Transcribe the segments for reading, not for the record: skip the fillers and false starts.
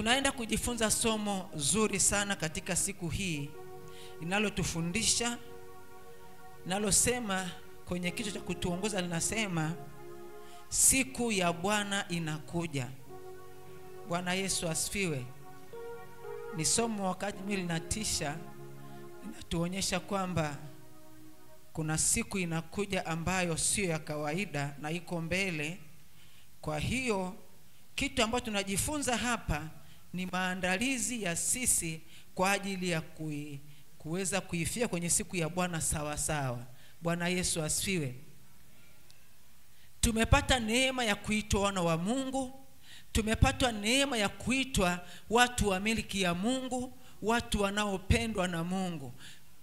Tunaenda kujifunza somo zuri sana katika siku hii linalotufundisha, linalosema kwenye kichwa cha kutuongoza linasema siku ya Bwana inakuja. Bwana Yesu asifiwe. Ni somo wakati mwili linatisha, linatuonyesha kwamba kuna siku inakuja ambayo sio ya kawaida na iko mbele. Kwa hiyo kitu ambacho tunajifunza hapa ni maandalizi ya sisi kwa ajili ya kuweza kuifia kwenye siku ya Bwana sawa sawa. Bwana Yesu asifiwe. Tumepata neema ya kuitwa wana wa Mungu. Tumepata neema ya kuitwa watu wa miliki ya Mungu, watu wanaopendwa na Mungu.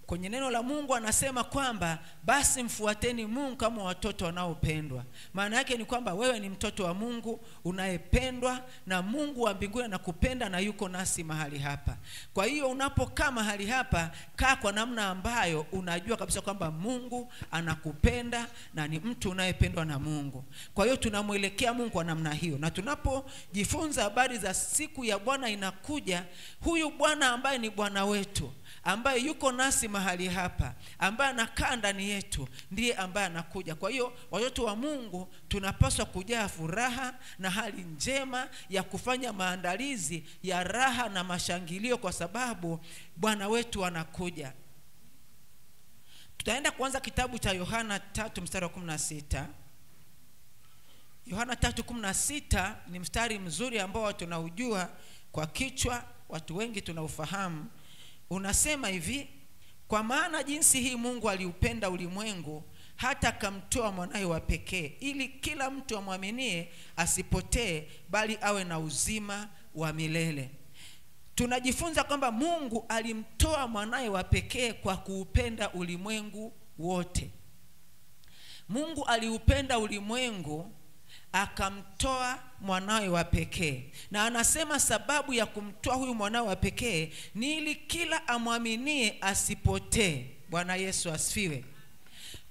Kwenye neno la Mungu anasema kwamba basi mfuateni Mungu kama watoto wanaopendwa. Maana yake ni kwamba wewe ni mtoto wa Mungu unayependwa na Mungu wa mbinguni, anakupenda na yuko nasi mahali hapa. Kwa hiyo unapokaa mahali hapa, kaa kwa namna ambayo unajua kabisa kwamba Mungu anakupenda na ni mtu unayependwa na Mungu. Kwa hiyo tunamuelekea Mungu kwa namna hiyo. Na tunapojifunza habari za siku ya Bwana inakuja, huyu Bwana ambaye ni Bwana wetu, ambaye yuko nasi mahali hapa, ambaye anakaa ndani yetu, ndiye ambaye anakuja. Kwa hiyo watoto wa Mungu tunapaswa kujaa furaha na hali njema ya kufanya maandalizi ya raha na mashangilio, kwa sababu Bwana wetu anakuja. Tutaenda kuanza kitabu cha Yohana 3:16. Yohana 3:16 ni mstari mzuri ambao tunaujua kwa kichwa, watu wengi tunaufahamu. Unasema hivi: kwa maana jinsi hii Mungu aliupenda ulimwengu hata akamtoa mwanae wa pekee, ili kila mtu amwaminie asipotee bali awe na uzima wa milele. Tunajifunza kwamba Mungu alimtoa mwanae wa pekee kwa kuupenda ulimwengu wote. Mungu aliupenda ulimwengu akamtoa mwanawe wa pekee. Na anasema sababu ya kumtoa huyu mwanawe wa pekee ni ili kila amwaminie asipotee. Bwana Yesu asifiwe.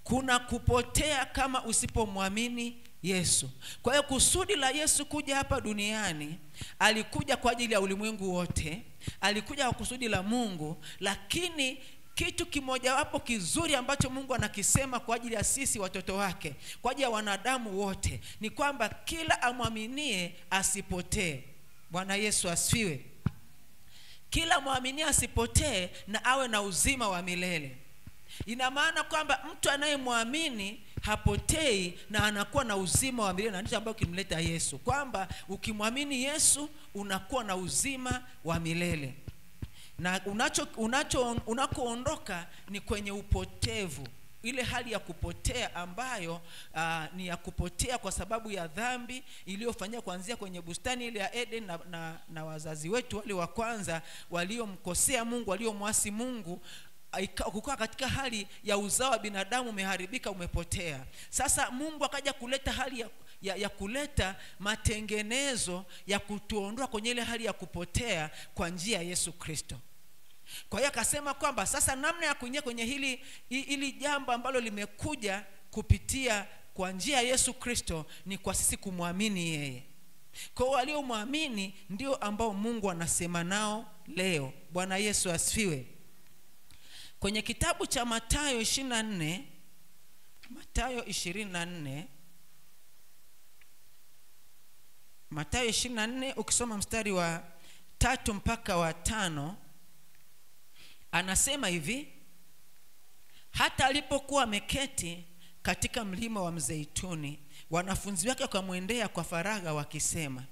Kuna kupotea kama usipomwamini Yesu. Kwa hiyo kusudi la Yesu kuja hapa duniani, alikuja kwa ajili ya ulimwengu wote, alikuja kwa kusudi la Mungu. Lakini kitu kimoja wapo kizuri ambacho Mungu anakisema kwa ajili ya sisi watoto wake, kwa ajili ya wanadamu wote, ni kwamba kila amwaminie asipotee. Bwana Yesu asifiwe. Kila muaminie asipotee na awe na uzima wa milele. Ina maana kwamba mtu anayemwamini hapotei na anakuwa na uzima wa milele, na ndicho ambacho kimleta Yesu, kwamba ukimwamini Yesu unakuwa na uzima wa milele. Na unakoondoka ni kwenye upotevu, ile hali ya kupotea ambayo ni ya kupotea kwa sababu ya dhambi iliyofanyika kuanzia kwenye bustani ile ya Eden na wazazi wetu wale wa kwanza waliomkosea Mungu, waliomwasi Mungu. Kukaa katika hali ya uzao wa binadamu umeharibika, umepotea. Sasa Mungu akaja kuleta hali ya kuleta matengenezo ya kutuondoa kwenye ile hali ya kupotea kwa njia ya Yesu Kristo. Kwa hiyo akasema kwamba sasa namna ya kuingia kwenye hili jambo ambalo limekuja kupitia kwa njia ya Yesu Kristo ni kwa sisi kumwamini yeye. Kwa hiyo waliomwamini ndio ambao Mungu anasema nao leo. Bwana Yesu asifiwe. Kwenye kitabu cha Mathayo 24, Mathayo 24, Mathayo 24 ukisoma mstari wa 3 mpaka wa 5, anasema hivi: hata alipokuwa ameketi katika mlima wa Mzeituni, wanafunzi wake wakamwendea kwa faragha wakisema,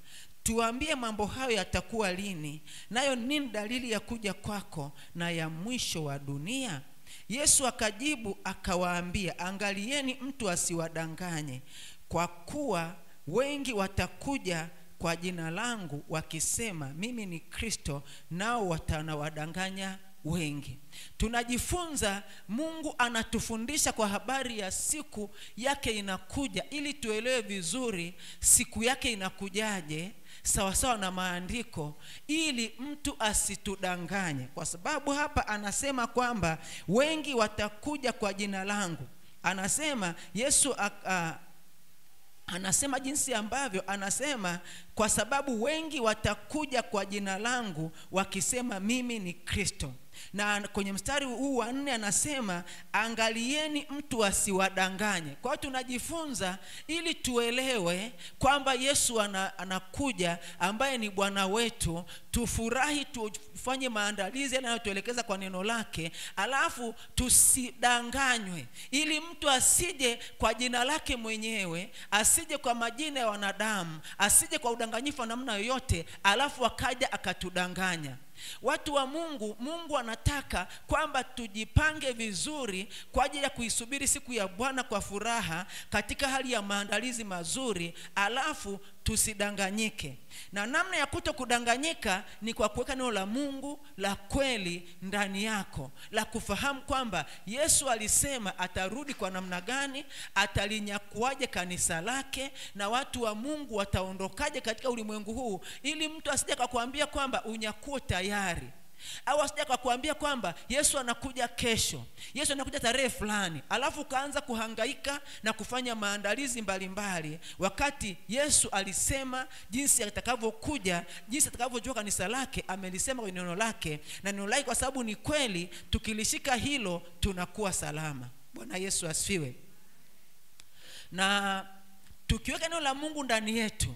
tuambie mambo hayo yatakuwa lini, nayo nini dalili ya kuja kwako na ya mwisho wa dunia? Yesu akajibu akawaambia, angalieni mtu asiwadanganye, kwa kuwa wengi watakuja kwa jina langu wakisema mimi ni Kristo, nao watanawadanganya wengi. Tunajifunza, Mungu anatufundisha kwa habari ya siku yake inakuja, ili tuelewe vizuri siku yake inakujaje sawa sawa na maandiko, ili mtu asitudanganye. Kwa sababu hapa anasema kwamba wengi watakuja kwa jina langu. Anasema Yesu anasema jinsi ambavyo anasema, kwa sababu wengi watakuja kwa jina langu wakisema mimi ni Kristo. Na kwenye mstari huu wa 4 anasema angalieni mtu asiwadanganye. Kwa hiyo tunajifunza ili tuelewe kwamba Yesu anakuja ambaye ni Bwana wetu. Tufurahi, tufanye maandalizi yanayotuelekeza kwa neno lake, alafu tusidanganywe, ili mtu asije kwa jina lake mwenyewe, asije kwa majina ya wanadamu, asije kwa udanganyifu wa namna yoyote, alafu akaja akatudanganya. Watu wa Mungu anataka kwamba tujipange vizuri kwa ajili ya kuisubiri siku ya Bwana kwa furaha, katika hali ya maandalizi mazuri, alafu tusidanganyike. Na namna ya kutokudanganyika ni kwa kuweka neno la Mungu la kweli ndani yako, la kufahamu kwamba Yesu alisema atarudi kwa namna gani, atalinyakuaje kanisa lake, na watu wa Mungu wataondokaje katika ulimwengu huu, ili mtu asije akakwambia kwamba unyakuo tayari, au asije akakwambia kwamba Yesu anakuja kesho, Yesu anakuja tarehe fulani, alafu kaanza kuhangaika na kufanya maandalizi mbalimbali, wakati Yesu alisema jinsi atakavyokuja, jinsi atakavyochukua kanisa lake, amelisema kwenye neno lake. Na neno lake kwa sababu ni kweli, tukilishika hilo tunakuwa salama. Bwana Yesu asifiwe. Na tukiweka neno la Mungu ndani yetu,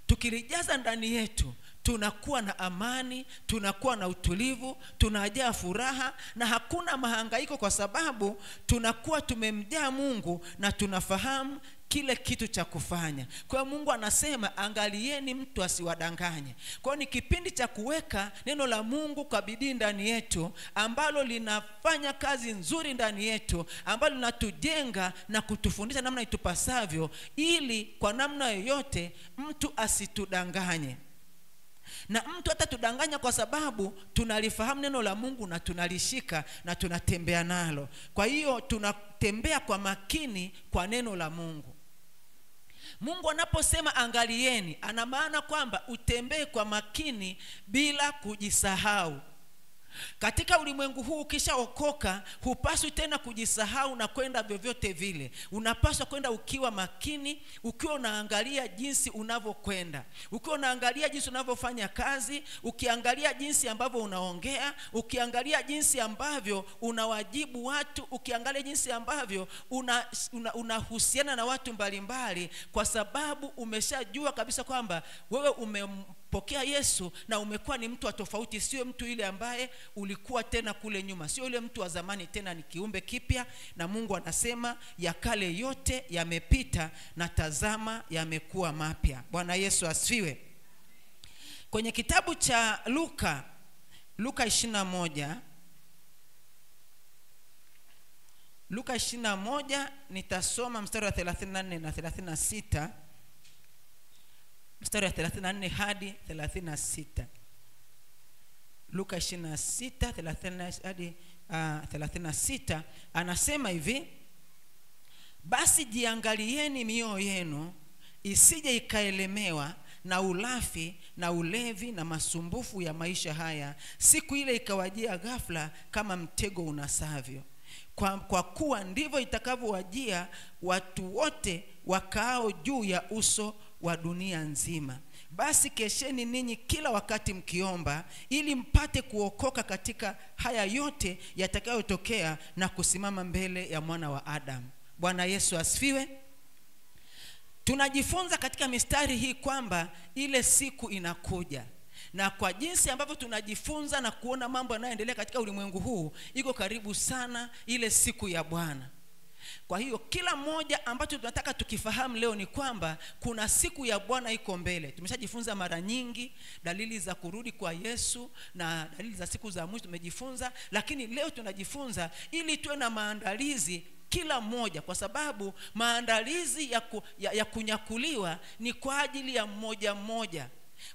tukilijaza ndani yetu, tunakuwa na amani, tunakuwa na utulivu, tunajaa furaha na hakuna mahangaiko, kwa sababu tunakuwa tumemjaa Mungu na tunafahamu kile kitu cha kufanya. Kwa hiyo Mungu anasema angalieni mtu asiwadanganye. Kwa hiyo ni kipindi cha kuweka neno la Mungu kwa bidii ndani yetu, ambalo linafanya kazi nzuri ndani yetu, ambalo linatujenga na kutufundisha namna itupasavyo, ili kwa namna yoyote mtu asitudanganye. Na mtu hata tudanganya kwa sababu tunalifahamu neno la Mungu na tunalishika na tunatembea nalo. Kwa hiyo tunatembea kwa makini kwa neno la Mungu. Mungu anaposema angalieni, ana maana kwamba utembee kwa makini bila kujisahau. Katika ulimwengu huu ukishaokoka, hupaswi tena kujisahau na kwenda vyovyote vile. Unapaswa kwenda ukiwa makini, ukiwa unaangalia jinsi unavyokwenda, ukiwa unaangalia jinsi unavyofanya kazi, ukiangalia jinsi ambavyo unaongea, ukiangalia jinsi ambavyo unawajibu watu, ukiangalia jinsi ambavyo unahusiana na watu mbalimbali, kwa sababu umeshajua kabisa kwamba wewe umempokea Yesu na umekuwa ni mtu wa tofauti. Sio mtu yule ambaye ulikuwa tena kule nyuma, sio yule mtu wa zamani tena, ni kiumbe kipya. Na Mungu anasema ya kale yote yamepita na tazama yamekuwa mapya. Bwana Yesu asifiwe. Kwenye kitabu cha Luka 21, Luka 21 nitasoma mstari wa 34 na 36, mstari wa 34 hadi 36. Luka 26:30 hadi 36 anasema hivi: basi jiangalieni mioyo yenu isije ikaelemewa na ulafi na ulevi na masumbufu ya maisha haya, siku ile ikawajia ghafla kama mtego unasavyo. Kwa kuwa ndivyo itakavyowajia watu wote wakaao juu ya uso wa dunia nzima. Basi kesheni ninyi kila wakati mkiomba, ili mpate kuokoka katika haya yote yatakayotokea na kusimama mbele ya mwana wa Adamu. Bwana Yesu asifiwe. Tunajifunza katika mistari hii kwamba ile siku inakuja, na kwa jinsi ambavyo tunajifunza na kuona mambo yanayoendelea katika ulimwengu huu, iko karibu sana ile siku ya Bwana. Kwa hiyo kila mmoja ambacho tunataka tukifahamu leo ni kwamba kuna siku ya Bwana iko mbele. Tumeshajifunza mara nyingi dalili za kurudi kwa Yesu na dalili za siku za mwisho tumejifunza, lakini leo tunajifunza ili tuwe na maandalizi kila mmoja, kwa sababu maandalizi ya kunyakuliwa ni kwa ajili ya mmoja mmoja.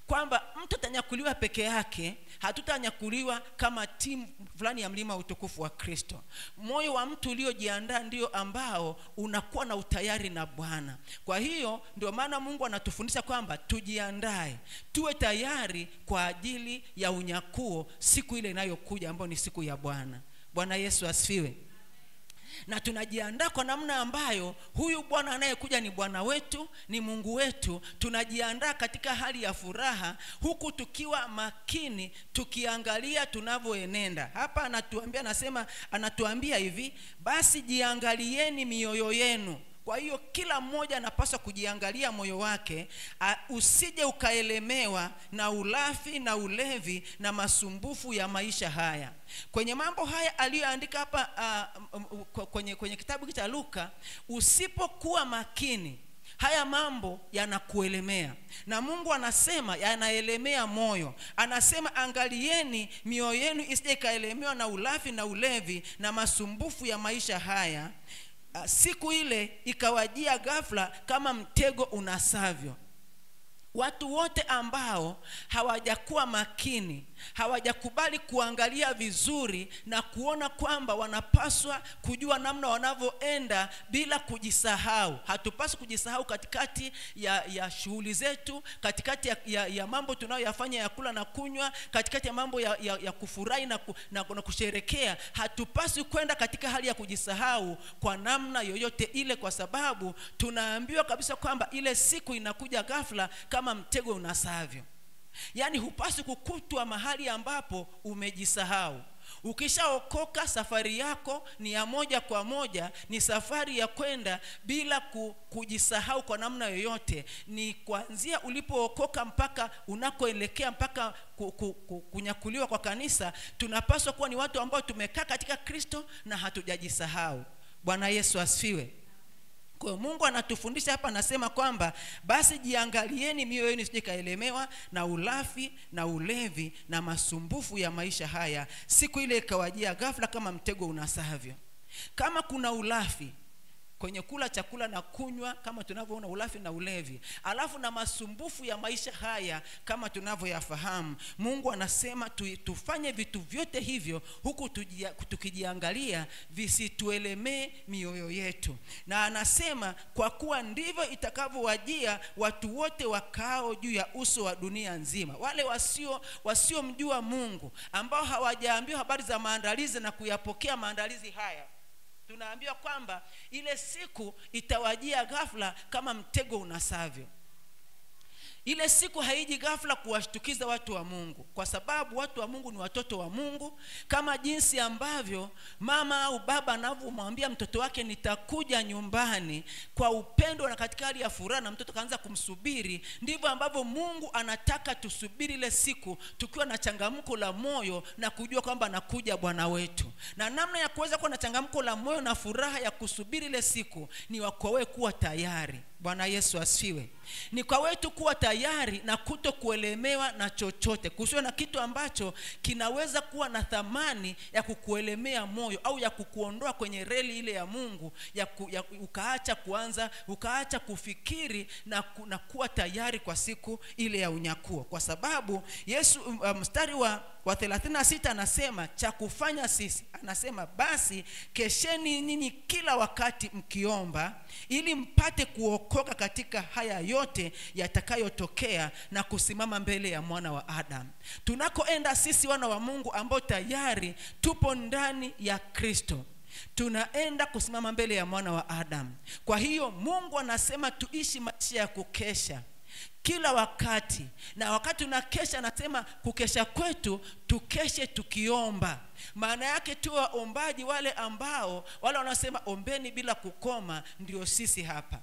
Kwamba mtu atanyakuliwa peke yake, hatutanyakuliwa kama timu fulani ya mlima wa utukufu wa Kristo. Moyo wa mtu uliojiandaa ndio ambao unakuwa na utayari na Bwana. Kwa hiyo ndio maana Mungu anatufundisha kwamba tujiandae, tuwe tayari kwa ajili ya unyakuo, siku ile inayokuja ambayo ni siku ya Bwana. Bwana Yesu asifiwe. na tunajiandaa kwa namna ambayo huyu Bwana anayekuja ni Bwana wetu, ni Mungu wetu. Tunajiandaa katika hali ya furaha, huku tukiwa makini, tukiangalia tunavyoenenda. Hapa anatuambia hivi, basi jiangalieni mioyo yenu. Kwa hiyo kila mmoja anapaswa kujiangalia moyo wake, usije ukaelemewa na ulafi na ulevi na masumbufu ya maisha haya. Kwenye mambo haya aliyoandika hapa kwenye kitabu cha Luka, usipokuwa makini haya mambo yanakuelemea. Na Mungu anasema yanaelemea moyo. Anasema angalieni mioyo yenu isije ikaelemewa na ulafi na ulevi na masumbufu ya maisha haya. Siku ile ikawajia ghafla kama mtego unasavyo. Watu wote ambao hawajakuwa makini, hawajakubali kuangalia vizuri na kuona kwamba wanapaswa kujua namna wanavyoenda bila kujisahau. Hatupaswi kujisahau katikati ya shughuli zetu, katikati ya mambo tunayoyafanya ya kula na kunywa, katikati ya mambo ya kufurahi na kusherekea. Hatupaswi kwenda katika hali ya kujisahau kwa namna yoyote ile, kwa sababu tunaambiwa kabisa kwamba ile siku inakuja ghafla kama mtego unasavyo. Yaani hupaswi kukutwa mahali ambapo umejisahau. Ukishaokoka, safari yako ni ya moja kwa moja, ni safari ya kwenda bila kujisahau kwa namna yoyote. Ni kuanzia ulipookoka mpaka unakoelekea, mpaka kunyakuliwa kwa kanisa. Tunapaswa kuwa ni watu ambao tumekaa katika Kristo na hatujajisahau. Bwana Yesu asifiwe. Kwa Mungu anatufundisha hapa, anasema kwamba basi jiangalieni mioyo yenu isije kaelemewa na ulafi na ulevi na masumbufu ya maisha haya. Siku ile ikawajia ghafla kama mtego unasavyo. Kama kuna ulafi kwenye kula chakula na kunywa, kama tunavyoona ulafi na ulevi, alafu na masumbufu ya maisha haya kama tunavyoyafahamu, Mungu anasema tufanye vitu vyote hivyo huku tukijiangalia visituelemee mioyo yetu. Na anasema kwa kuwa ndivyo itakavyowajia watu wote wakao juu ya uso wa dunia nzima. Wale wasiomjua Mungu, ambao hawajaambiwa habari za maandalizi na kuyapokea maandalizi haya, tunaambiwa kwamba ile siku itawajia ghafla kama mtego unasavyo. Ile siku haiji ghafla kuwashtukiza watu wa Mungu, kwa sababu watu wa Mungu ni watoto wa Mungu. Kama jinsi ambavyo mama au baba anavyomwambia mtoto wake nitakuja nyumbani kwa upendo na katika hali ya furaha, na mtoto kaanza kumsubiri, ndivyo ambavyo Mungu anataka tusubiri ile siku tukiwa na changamko la moyo na kujua kwamba anakuja Bwana wetu. Na namna ya kuweza kuwa na changamko la moyo na furaha ya kusubiri ile siku ni kwa wewe kuwa tayari. Bwana Yesu asifiwe. Ni kwa wetu kuwa tayari na kutokuelemewa na chochote, kusiwe na kitu ambacho kinaweza kuwa na thamani ya kukuelemea moyo au ya kukuondoa kwenye reli ile ya Mungu, ukaacha kufikiri na kuwa tayari kwa siku ile ya unyakuo. Kwa sababu Yesu mstari wa 36 anasema cha kufanya sisi, anasema basi kesheni ninyi kila wakati mkiomba, ili mpate kuokoka katika haya yote yatakayotokea na kusimama mbele ya mwana wa Adamu. Tunakoenda sisi wana wa Mungu ambao tayari tupo ndani ya Kristo, tunaenda kusimama mbele ya mwana wa Adamu. Kwa hiyo Mungu anasema tuishi maisha ya kukesha kila wakati. Na wakati tunakesha, anasema kukesha kwetu tukeshe tukiomba. Maana yake tu waombaji wale wanasema ombeni bila kukoma, ndio sisi hapa.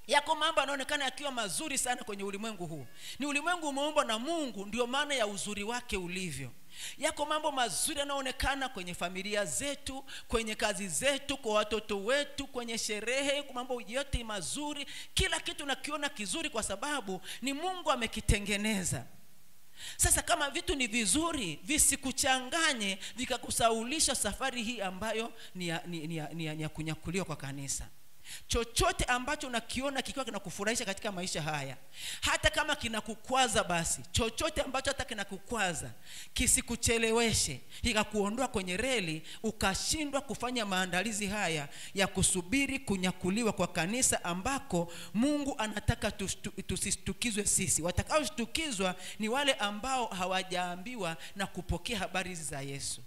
Yako mambo yanaonekana yakiwa mazuri sana kwenye ulimwengu huu. Ni ulimwengu umeumbwa na Mungu, ndio maana ya uzuri wake ulivyo. Yako mambo mazuri yanaonekana kwenye familia zetu, kwenye kazi zetu, kwa watoto wetu, kwenye sherehe, kwa mambo yote mazuri. Kila kitu nakiona kizuri kwa sababu ni Mungu amekitengeneza. Sasa kama vitu ni vizuri, visikuchanganye vikakusaulisha safari hii ambayo ni ya kunyakuliwa kwa kanisa. Chochote ambacho unakiona kikiwa kinakufurahisha katika maisha haya, hata kama kinakukwaza, basi chochote ambacho hata kinakukwaza kisikucheleweshe ikakuondoa kwenye reli ukashindwa kufanya maandalizi haya ya kusubiri kunyakuliwa kwa kanisa, ambako Mungu anataka tusistukizwe sisi. Watakaoshtukizwa ni wale ambao hawajaambiwa na kupokea habari za Yesu.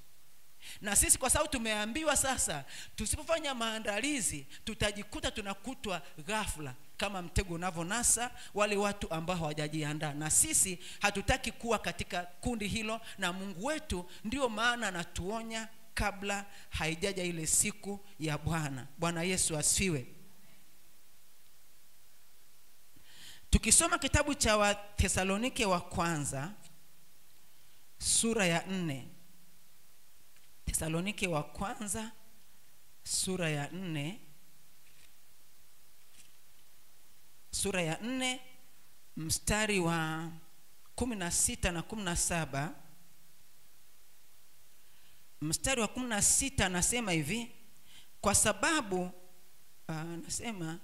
Na sisi kwa sababu tumeambiwa sasa tusipofanya maandalizi tutajikuta tunakutwa ghafla kama mtego unavonasa wale watu ambao hawajajiandaa. Na sisi hatutaki kuwa katika kundi hilo, na Mungu wetu ndio maana anatuonya kabla haijaja ile siku ya Bwana. Bwana Yesu asifiwe. Tukisoma kitabu cha Wathesalonike wa kwanza sura ya 4. Thesalonike wa kwanza sura ya 4. Sura ya 4 mstari wa 16 na 17. Mstari wa 16 anasema hivi: kwa sababu anasema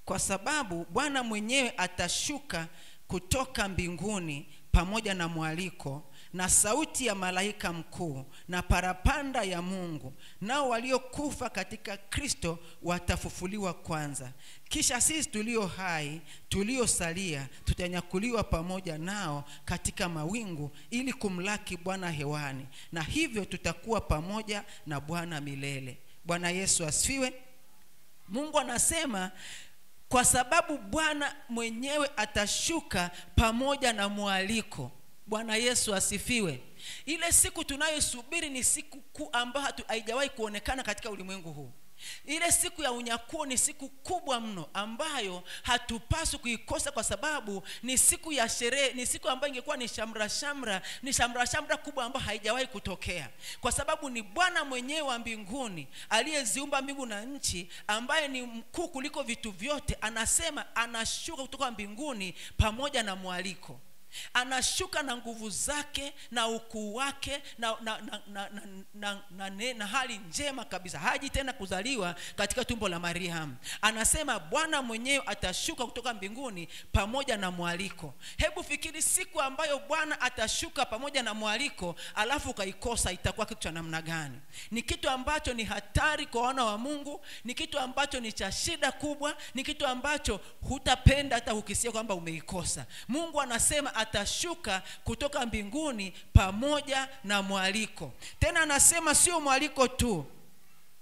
kwa sababu Bwana mwenyewe atashuka kutoka mbinguni pamoja na mwaliko na sauti ya malaika mkuu na parapanda ya Mungu, nao waliokufa katika Kristo watafufuliwa kwanza. Kisha sisi tulio hai tuliosalia tutanyakuliwa pamoja nao katika mawingu ili kumlaki Bwana hewani, na hivyo tutakuwa pamoja na Bwana milele. Bwana Yesu asifiwe. Mungu anasema kwa sababu Bwana mwenyewe atashuka pamoja na mwaliko. Bwana Yesu asifiwe. Ile siku tunayosubiri ni siku kuu ambayo haijawahi kuonekana katika ulimwengu huu. Ile siku ya unyakuo ni siku kubwa mno ambayo hatupaswi kuikosa, kwa sababu ni siku ya sherehe, ni siku ambayo ingekuwa ni shamra kubwa ambayo haijawahi kutokea, kwa sababu ni Bwana mwenyewe wa mbinguni aliyeziumba mbingu na nchi, ambaye ni mkuu kuliko vitu vyote. Anasema anashuka kutoka mbinguni pamoja na mwaliko. Anashuka na nguvu zake na ukuu wake na hali njema kabisa. Haji tena kuzaliwa katika tumbo la Mariamu. Anasema Bwana mwenyewe atashuka kutoka mbinguni pamoja na mwaliko. Hebu fikiri siku ambayo Bwana atashuka pamoja na mwaliko alafu kaikosa, itakuwa kitu cha namna gani? Ni kitu ambacho ni hatari kwa wana wa Mungu, ni kitu ambacho ni cha shida kubwa, ni kitu ambacho hutapenda hata ukisikia kwamba umeikosa. Mungu anasema atashuka kutoka mbinguni pamoja na mwaliko. Tena anasema sio mwaliko tu,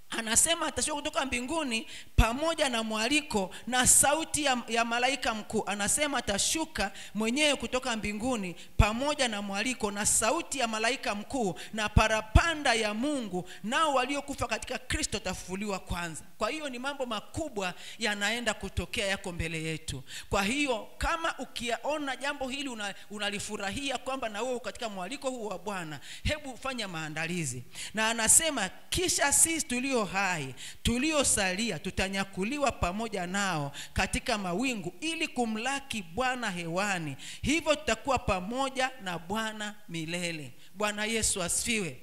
anasema atashuka kutoka mbinguni pamoja na mwaliko na sauti ya malaika mkuu. Anasema atashuka mwenyewe kutoka mbinguni pamoja na mwaliko na sauti ya malaika mkuu na parapanda ya Mungu, nao waliokufa katika Kristo tafufuliwa kwanza. Kwa hiyo ni mambo makubwa yanaenda kutokea, yako mbele yetu. Kwa hiyo kama ukiona jambo hili unalifurahia kwamba na wewe katika mwaliko huu wa Bwana, hebu fanya maandalizi. Na anasema kisha sisi tulio hai tuliosalia tutanyakuliwa pamoja nao katika mawingu ili kumlaki Bwana hewani, hivyo tutakuwa pamoja na Bwana milele. Bwana Yesu asifiwe.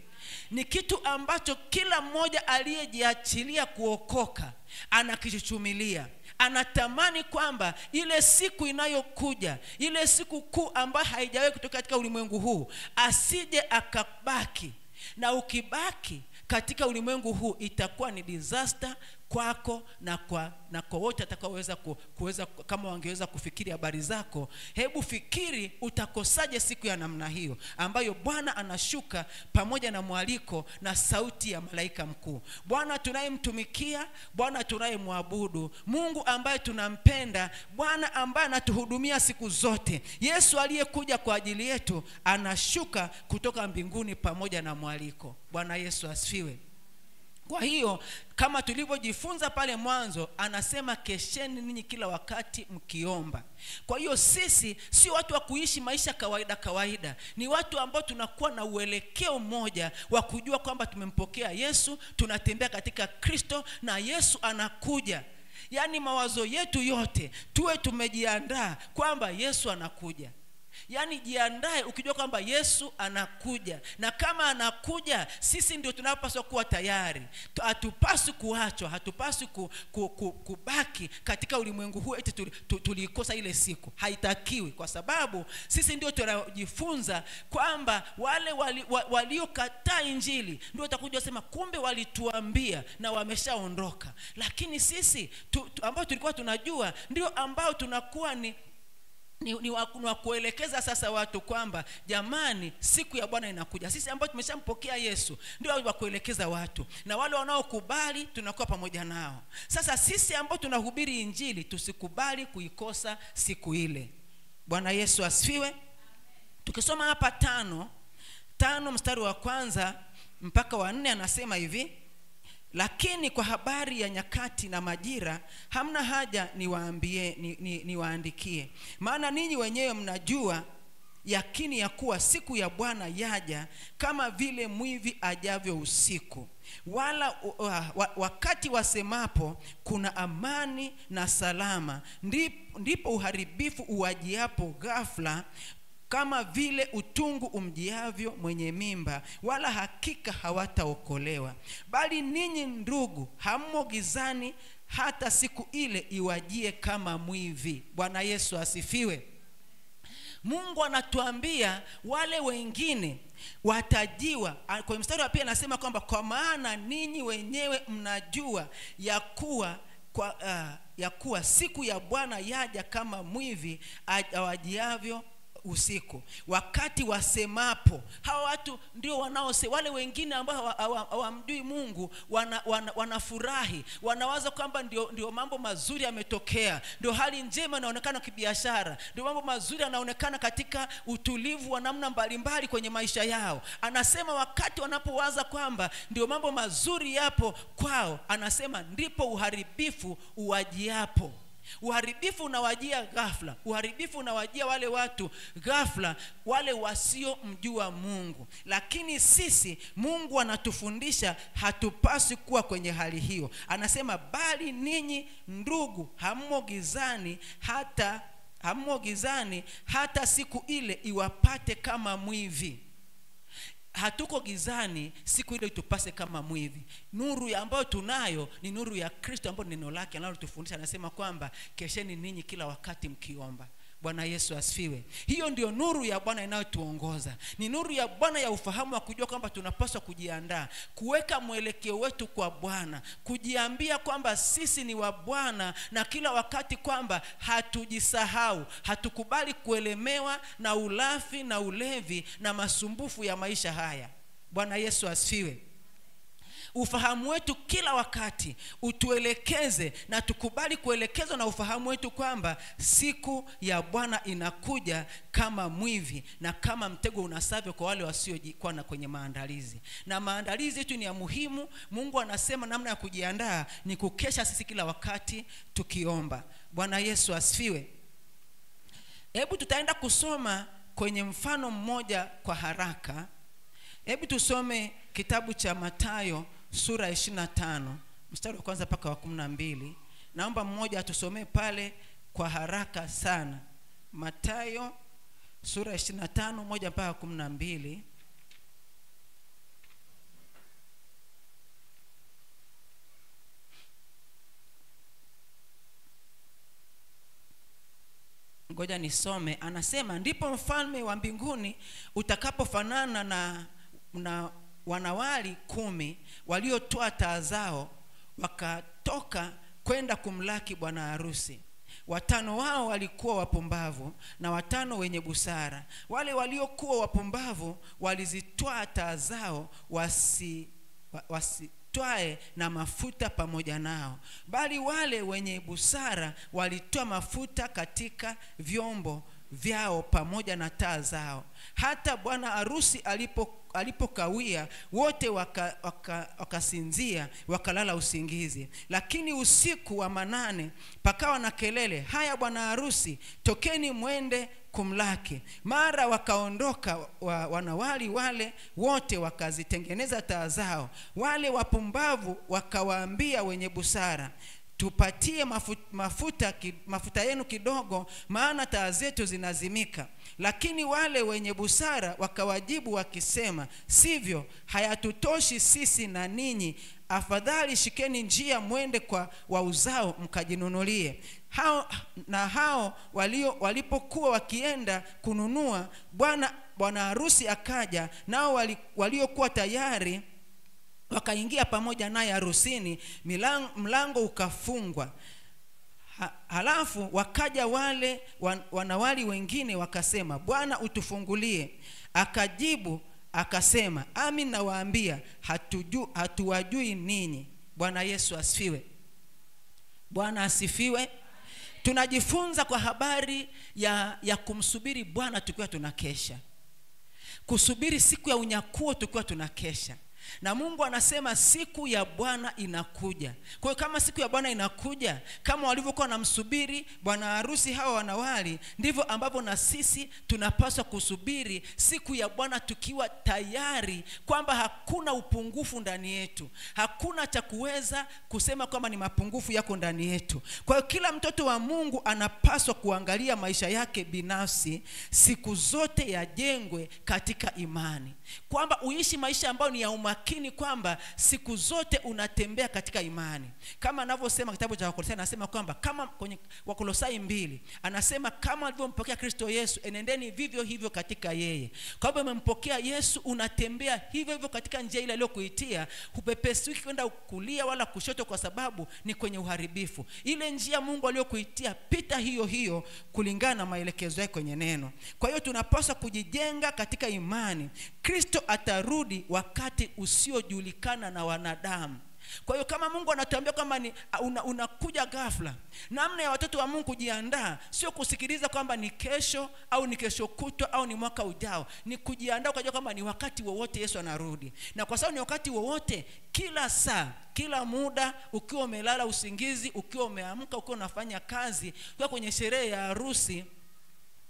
Ni kitu ambacho kila mmoja aliyejiachilia kuokoka anakichuchumilia. Anatamani kwamba ile siku inayokuja, ile siku kuu ambayo haijawahi kutoka katika ulimwengu huu, asije akabaki. Na ukibaki katika ulimwengu huu itakuwa ni disaster kwako na kwa wote atakaoweza kuweza, kama wangeweza kufikiri habari zako. Hebu fikiri utakosaje siku ya namna hiyo ambayo Bwana anashuka pamoja na mwaliko na sauti ya malaika mkuu. Bwana tunayemtumikia, Bwana tunayemwabudu, Mungu ambaye tunampenda, Bwana ambaye anatuhudumia siku zote, Yesu aliyekuja kwa ajili yetu, anashuka kutoka mbinguni pamoja na mwaliko. Bwana Yesu asifiwe. Kwa hiyo kama tulivyojifunza pale mwanzo, anasema kesheni ninyi kila wakati mkiomba. Kwa hiyo sisi si watu wa kuishi maisha kawaida, ni watu ambao tunakuwa na uelekeo mmoja wa kujua kwamba tumempokea Yesu, tunatembea katika Kristo na Yesu anakuja. Yaani mawazo yetu yote tuwe tumejiandaa kwamba Yesu anakuja. Yaani jiandae ukijua kwamba Yesu anakuja, na kama anakuja sisi ndio tunapaswa kuwa tayari. Hatupaswi kuachwa, hatupaswi kubaki katika ulimwengu huu eti tulikosa ile siku. Haitakiwi, kwa sababu sisi ndio tunajifunza kwamba wale waliokataa injili ndio watakuja kusema kumbe walituambia na wameshaondoka. Lakini sisi ambao tulikuwa tunajua ndio ambao tunakuwa ni wa kuelekeza sasa watu kwamba jamani, siku ya Bwana inakuja. Sisi ambao tumeshampokea Yesu ndio wa kuelekeza watu, na wale wanaokubali tunakuwa pamoja nao. Sasa sisi ambao tunahubiri injili tusikubali kuikosa siku ile. Bwana Yesu asifiwe. Tukisoma hapa 5 mstari wa 1 mpaka wa 4 anasema hivi: lakini kwa habari ya nyakati na majira hamna haja niwaandikie, maana ninyi wenyewe mnajua yakini ya kuwa siku ya Bwana yaja kama vile mwivi ajavyo usiku. Wala wakati wasemapo kuna amani na salama, ndipo uharibifu uwajiapo ghafla, kama vile utungu umjiavyo mwenye mimba, wala hakika hawataokolewa. Bali ninyi ndugu, hammo gizani hata siku ile iwajie kama mwivi. Bwana Yesu asifiwe. Mungu anatuambia wale wengine watajiwa. Kwa mstari wa pili anasema kwamba kwa maana ninyi wenyewe mnajua ya kuwa siku ya Bwana yaja kama mwivi awajiavyo usiku. Wakati wasemapo, hawa watu ndio wale wengine ambao hawamjui Mungu wanafurahi, wanawaza kwamba ndio mambo mazuri yametokea, ndio hali njema inaonekana kibiashara, ndio mambo mazuri yanaonekana katika utulivu wa namna mbalimbali kwenye maisha yao. Anasema wakati wanapowaza kwamba ndio mambo mazuri yapo kwao, anasema ndipo uharibifu uwajiapo. Uharibifu unawajia ghafla. Uharibifu unawajia wale watu ghafla, wale wasio mjua Mungu. Lakini sisi, Mungu anatufundisha hatupasi kuwa kwenye hali hiyo. Anasema bali ninyi ndugu, hammo gizani hata siku ile iwapate kama mwivi. Hatuko gizani siku ile itupase kama mwivi. Nuru ambayo tunayo ni nuru ya Kristo, ambayo neno lake analotufundisha. Anasema kwamba kesheni ninyi kila wakati mkiomba. Bwana Yesu asifiwe. Hiyo ndio nuru ya Bwana inayotuongoza. Ni nuru ya Bwana ya ufahamu wa kujua kwamba tunapaswa kujiandaa, kuweka mwelekeo wetu kwa Bwana, kujiambia kwamba sisi ni wa Bwana, na kila wakati kwamba hatujisahau, hatukubali kuelemewa na ulafi na ulevi na masumbufu ya maisha haya. Bwana Yesu asifiwe. Ufahamu wetu kila wakati utuelekeze, na tukubali kuelekezwa na ufahamu wetu kwamba siku ya Bwana inakuja kama mwivi, na kama mtego unasavyo kwa wale wasiokuwa na kwenye maandalizi. Na maandalizi yetu ni ya muhimu. Mungu anasema namna ya kujiandaa ni kukesha sisi kila wakati tukiomba. Bwana Yesu asifiwe. Hebu tutaenda kusoma kwenye mfano mmoja kwa haraka. Hebu tusome kitabu cha Mathayo sura 25 mstari wa 1 mpaka wa 12. Naomba mmoja atusomee pale kwa haraka sana. Mathayo sura 25 1 mpaka 12. Ngoja nisome. Anasema ndipo mfalme wa mbinguni utakapofanana na wanawali 10 waliotoa taa zao wakatoka kwenda kumlaki bwana harusi. 5 wao walikuwa wapumbavu na 5 wenye busara. Wale waliokuwa wapumbavu walizitoa taa zao wasitwae na mafuta pamoja nao, bali wale wenye busara walitoa mafuta katika vyombo vyao pamoja na taa zao. Hata bwana harusi alipokawia, wote wakasinzia, wakalala usingizi. Lakini usiku wa 8 pakawa na kelele, haya bwana harusi, tokeni mwende kumlaki. Mara wakaondoka wanawali wale wote, wakazitengeneza taa zao. Wale wapumbavu wakawaambia wenye busara, tupatie mafuta yenu kidogo, maana taa zetu zinazimika. Lakini wale wenye busara wakawajibu wakisema, sivyo, hayatutoshi sisi na ninyi. Afadhali shikeni njia mwende kwa wauzao mkajinunulie. Hao walipokuwa wakienda kununua, bwana harusi akaja, nao waliokuwa tayari wakaingia pamoja naye harusini, mlango ukafungwa. Halafu wakaja wale wanawali wengine wakasema, Bwana utufungulie. Akajibu akasema, amin nawaambia, hatuwajui ninyi. Bwana Yesu asifiwe. Bwana asifiwe. Tunajifunza kwa habari ya kumsubiri Bwana tukiwa tunakesha. Kusubiri siku ya unyakuo tukiwa tunakesha. Na Mungu anasema siku ya Bwana inakuja. Kwa hiyo kama siku ya Bwana inakuja, kama walivyokuwa wanamsubiri bwana harusi hawa wanawali, ndivyo ambavyo na sisi tunapaswa kusubiri siku ya Bwana tukiwa tayari kwamba hakuna upungufu ndani yetu. Hakuna cha kuweza kusema kwamba ni mapungufu yako ndani yetu. Kwa hiyo kila mtoto wa Mungu anapaswa kuangalia maisha yake binafsi siku zote yajengwe katika imani. Kwamba uishi maisha ambayo ni ya umakini, kwamba siku zote unatembea katika imani. Kama anavyosema kitabu cha Wakolosai, anasema kwamba kama kwenye Wakolosai 2 anasema kama alivyompokea Kristo Yesu, enendeni vivyo hivyo katika yeye. Kwa hivyo umempokea Yesu, unatembea hivyo hivyo katika njia ile aliyokuitia. Hupepesiki kwenda kulia wala kushoto kwa sababu ni kwenye uharibifu. Ile njia Mungu aliyokuitia, pita hiyo hiyo kulingana na maelekezo yake kwenye neno. Kwa hiyo tunapaswa kujijenga katika imani. Kristo atarudi wakati usiojulikana na wanadamu. Kwa hiyo kama Mungu anatuambia kwamba ni unakuja ghafla, namna ya watoto wa Mungu kujiandaa sio kusikiliza kwamba ni kesho au ni kesho kutwa au ni mwaka ujao. Ni kujiandaa ukajua kwamba ni wakati wowote Yesu anarudi. Na kwa sababu ni wakati wowote, kila saa, kila muda, ukiwa umelala usingizi, ukiwa umeamka, ukiwa unafanya kazi, ukiwa kwenye sherehe ya harusi,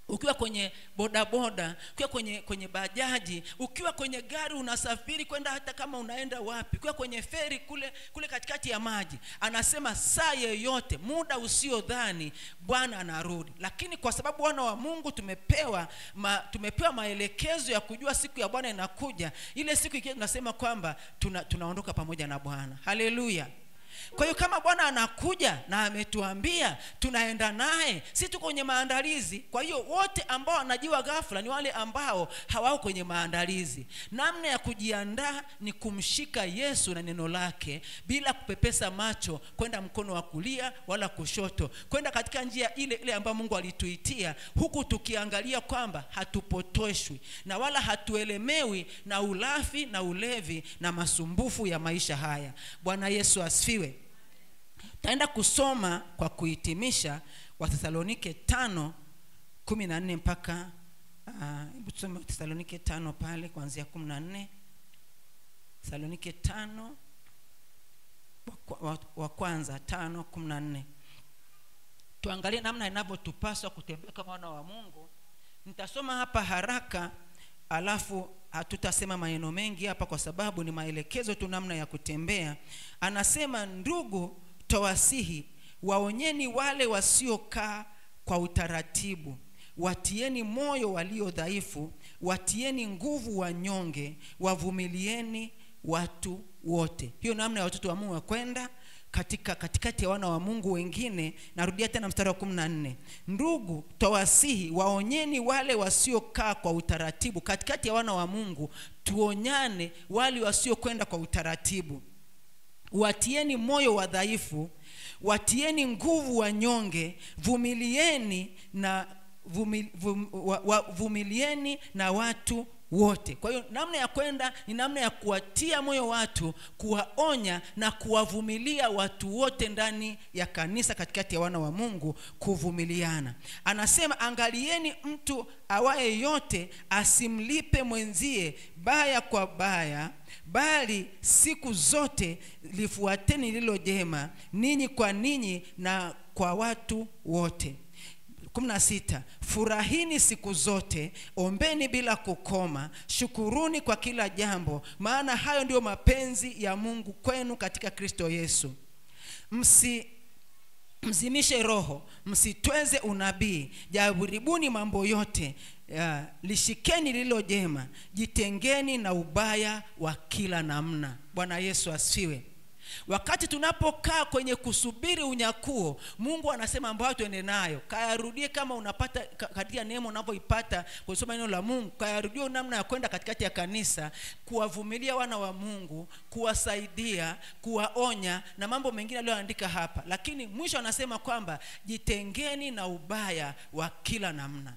ukiwa kwenye bodaboda, ukiwa kwenye bajaji, ukiwa kwenye gari unasafiri kwenda hata kama unaenda wapi, ukiwa kwenye feri kule katikati ya maji, anasema saa yoyote, muda usiodhani, Bwana anarudi. Lakini kwa sababu wana wa Mungu tumepewa maelekezo ya kujua siku ya Bwana inakuja, ile siku ikiwa tunasema kwamba tunaondoka pamoja na Bwana. Haleluya. Kwa hiyo kama Bwana anakuja na ametuambia, tunaenda naye, si tuko kwenye maandalizi. Kwa hiyo wote ambao wanajiwa ghafla ni wale ambao hawao kwenye maandalizi. Namna ya kujiandaa ni kumshika Yesu na neno lake bila kupepesa macho kwenda mkono wa kulia wala kushoto, kwenda katika njia ile ambayo Mungu alituitia, huku tukiangalia kwamba hatupotoshwi na wala hatuelemewi na ulafi na ulevi na masumbufu ya maisha haya. Bwana Yesu asifiwe. Taenda kusoma kwa kuhitimisha Wathesalonike 5:14 mpaka tusome Wathesalonike 5 pale kuanzia 14. Wathesalonike 5 wa kwanza 5:14. Tuangalie namna inavyotupaswa kutembea kama wana wa Mungu. Nitasoma hapa haraka, alafu hatutasema maneno mengi hapa kwa sababu ni maelekezo tu namna ya kutembea. Anasema, ndugu tawasihi, waonyeni wale wasiokaa kwa utaratibu, watieni moyo walio dhaifu, watieni nguvu wanyonge, wavumilieni watu wote. Hiyo namna ya watoto wa Mungu kwenda katikati ya wana wa Mungu wengine. Narudia tena mstari wa 14. Ndugu tawasihi, waonyeni wale wasiokaa kwa utaratibu. Katikati ya wana wa Mungu tuonyane wale wasiokwenda kwa utaratibu. Watieni moyo wa dhaifu, watieni nguvu wanyonge, vumilieni na watu wote. Kwa hiyo namna ya kwenda ni namna ya kuwatia moyo watu, kuwaonya na kuwavumilia watu wote ndani ya kanisa, katikati ya wana wa Mungu, kuvumiliana. Anasema, angalieni mtu awaye yote asimlipe mwenzie baya kwa baya, bali siku zote lifuateni lililo jema, ninyi kwa ninyi na kwa watu wote. 16. Furahini siku zote, ombeni bila kukoma, shukuruni kwa kila jambo, maana hayo ndio mapenzi ya Mungu kwenu katika Kristo Yesu. Mzimishe roho, msitweze unabii, jaribuni mambo yote, lishikeni lililo jema, jitengeni na ubaya wa kila namna. Bwana Yesu asifiwe. Wakati tunapokaa kwenye kusubiri unyakuo, Mungu anasema ambayo tuende nayo. Kayarudie kama unapata katika neema unavyoipata kusoma neno la Mungu. Kayarudie namna ya kwenda katikati ya kanisa, kuwavumilia wana wa Mungu, kuwasaidia, kuwaonya na mambo mengine aliyoandika hapa. Lakini mwisho anasema kwamba jitengeni na ubaya wa kila namna.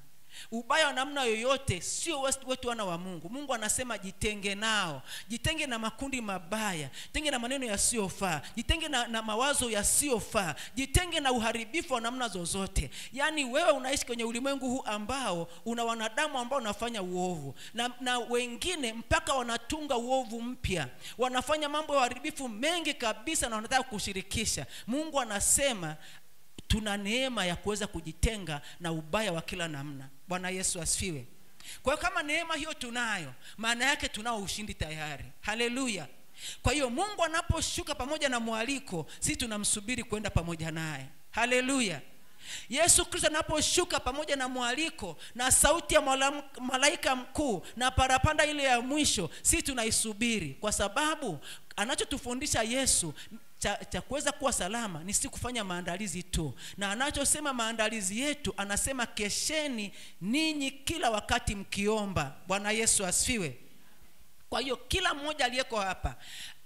Ubaya wa namna yoyote sio wetu wana wa Mungu. Mungu anasema jitenge nao. Jitenge na makundi mabaya, jitenge na maneno yasiyofaa, jitenge na mawazo yasiyofaa, jitenge na uharibifu wa namna zozote. Yaani wewe unaishi kwenye ulimwengu huu ambao una wanadamu ambao wanafanya uovu na wengine mpaka wanatunga uovu mpya, wanafanya mambo ya uharibifu mengi kabisa na wanataka kushirikisha. Mungu anasema tuna neema ya kuweza kujitenga na ubaya wa kila namna. Bwana Yesu asifiwe. Kwa hiyo kama neema hiyo tunayo, maana yake tunao ushindi tayari. Haleluya. Kwa hiyo Mungu anaposhuka pamoja na mwaliko, sisi tunamsubiri kwenda pamoja naye. Haleluya. Yesu Kristo anaposhuka pamoja na mwaliko na sauti ya malaika mkuu na parapanda ile ya mwisho, sisi tunaisubiri, kwa sababu anachotufundisha Yesu cha kuweza kuwa salama ni si kufanya maandalizi tu. Na anachosema maandalizi yetu, anasema kesheni ninyi kila wakati mkiomba. Bwana Yesu asifiwe. Kwa hiyo kila mmoja aliyeko hapa,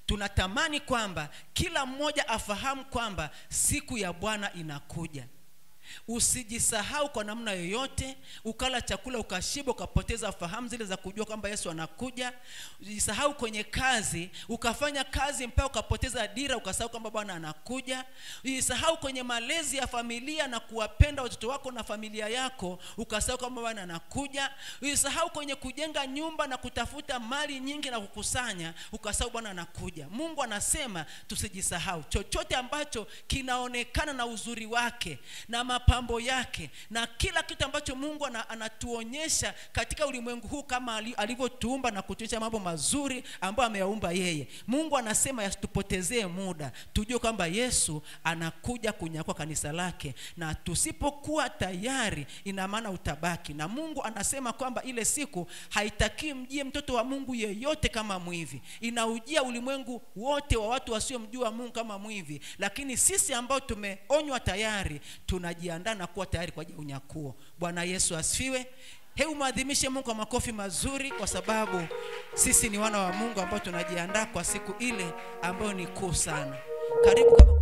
tunatamani kwamba kila mmoja afahamu kwamba siku ya Bwana inakuja. Usijisahau kwa namna yoyote, ukala chakula ukashiba ukapoteza fahamu zile za kujua kwamba Yesu anakuja. Usijisahau kwenye kazi, ukafanya kazi mpaka ukapoteza dira ukasahau kwamba Bwana anakuja. Usijisahau kwenye malezi ya familia na kuwapenda watoto wako na familia yako ukasahau kwamba Bwana anakuja. Usijisahau kwenye kujenga nyumba na kutafuta mali nyingi na kukusanya ukasahau Bwana anakuja. Mungu anasema tusijisahau. Chochote ambacho kinaonekana na uzuri wake na mapambo yake na kila kitu ambacho Mungu anatuonyesha katika ulimwengu huu kama alivyotuumba na kutuonyesha mambo mazuri ambayo ameyaumba yeye, Mungu anasema yasitupotezee muda. Tujue kwamba Yesu anakuja kunyakua kanisa lake, na tusipokuwa tayari ina maana utabaki. Na Mungu anasema kwamba ile siku haitaki mjie mtoto wa Mungu yeyote kama mwivi. Inaujia ulimwengu wote wa watu wasiomjua Mungu kama mwivi. Lakini sisi ambao tumeonywa tayari, tunajiandaa na kuwa tayari kwa ajili ya unyakuo. Bwana Yesu asifiwe. Hebu maadhimishe Mungu kwa makofi mazuri, kwa sababu sisi ni wana wa Mungu ambao tunajiandaa kwa siku ile ambayo ni kuu sana. Karibu kama